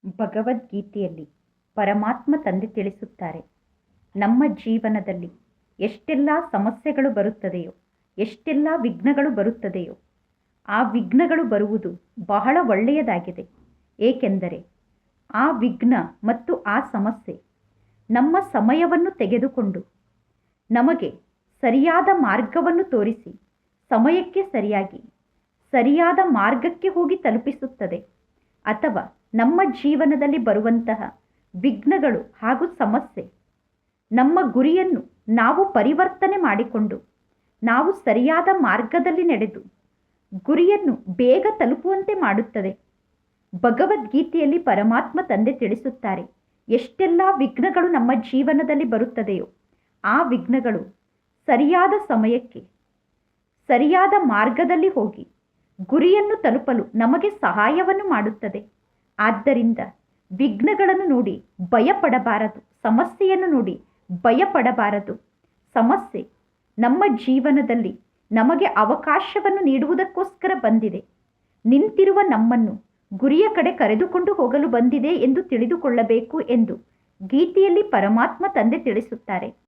ಭಗವದ್ಗೀತೆಯಲ್ಲಿ ಪರಮಾತ್ಮ ತಂದೆ ತಿಳಿಸುತ್ತಾರೆ, ನಮ್ಮ ಜೀವನದಲ್ಲಿ ಎಷ್ಟೆಲ್ಲ ಸಮಸ್ಯೆಗಳು ಬರುತ್ತದೆಯೋ, ಎಷ್ಟೆಲ್ಲ ವಿಘ್ನಗಳು ಬರುತ್ತದೆಯೋ, ಆ ವಿಘ್ನಗಳು ಬರುವುದು ಬಹಳ ಒಳ್ಳೆಯದಾಗಿದೆ. ಏಕೆಂದರೆ ಆ ವಿಘ್ನ ಮತ್ತು ಆ ಸಮಸ್ಯೆ ನಮ್ಮ ಸಮಯವನ್ನು ತೆಗೆದುಕೊಂಡು ನಮಗೆ ಸರಿಯಾದ ಮಾರ್ಗವನ್ನು ತೋರಿಸಿ ಸಮಯಕ್ಕೆ ಸರಿಯಾದ ಮಾರ್ಗಕ್ಕೆ ಹೋಗಿ ತಲುಪಿಸುತ್ತದೆ. ಅಥವಾ ನಮ್ಮ ಜೀವನದಲ್ಲಿ ಬರುವಂತಹ ವಿಘ್ನಗಳು ಹಾಗೂ ಸಮಸ್ಯೆ ನಮ್ಮ ಗುರಿಯನ್ನು ನಾವು ಪರಿವರ್ತನೆ ಮಾಡಿಕೊಂಡು ನಾವು ಸರಿಯಾದ ಮಾರ್ಗದಲ್ಲಿ ನಡೆದು ಗುರಿಯನ್ನು ಬೇಗ ತಲುಪುವಂತೆ ಮಾಡುತ್ತದೆ. ಭಗವದ್ಗೀತೆಯಲ್ಲಿ ಪರಮಾತ್ಮ ತಂದೆ ತಿಳಿಸುತ್ತಾರೆ, ಎಷ್ಟೆಲ್ಲ ವಿಘ್ನಗಳು ನಮ್ಮ ಜೀವನದಲ್ಲಿ ಬರುತ್ತದೆಯೋ ಆ ವಿಘ್ನಗಳು ಸರಿಯಾದ ಸಮಯಕ್ಕೆ ಸರಿಯಾದ ಮಾರ್ಗದಲ್ಲಿ ಹೋಗಿ ಗುರಿಯನ್ನು ತಲುಪಲು ನಮಗೆ ಸಹಾಯವನ್ನು ಮಾಡುತ್ತದೆ. ಆದ್ದರಿಂದ ವಿಘ್ನಗಳನ್ನು ನೋಡಿ ಭಯಪಡಬಾರದು, ಸಮಸ್ಯೆಯನ್ನು ನೋಡಿ ಭಯಪಡಬಾರದು. ಸಮಸ್ಯೆ ನಮ್ಮ ಜೀವನದಲ್ಲಿ ನಮಗೆ ಅವಕಾಶವನ್ನು ನೀಡುವುದಕ್ಕೋಸ್ಕರ ಬಂದಿದೆ. ನಿಂತಿರುವ ನಮ್ಮನ್ನು ಗುರಿಯ ಕಡೆ ಕರೆದುಕೊಂಡು ಹೋಗಲು ಬಂದಿದೆ ಎಂದು ತಿಳಿದುಕೊಳ್ಳಬೇಕು ಎಂದು ಗೀತೆಯಲ್ಲಿ ಪರಮಾತ್ಮ ತಂದೆ ತಿಳಿಸುತ್ತಾರೆ.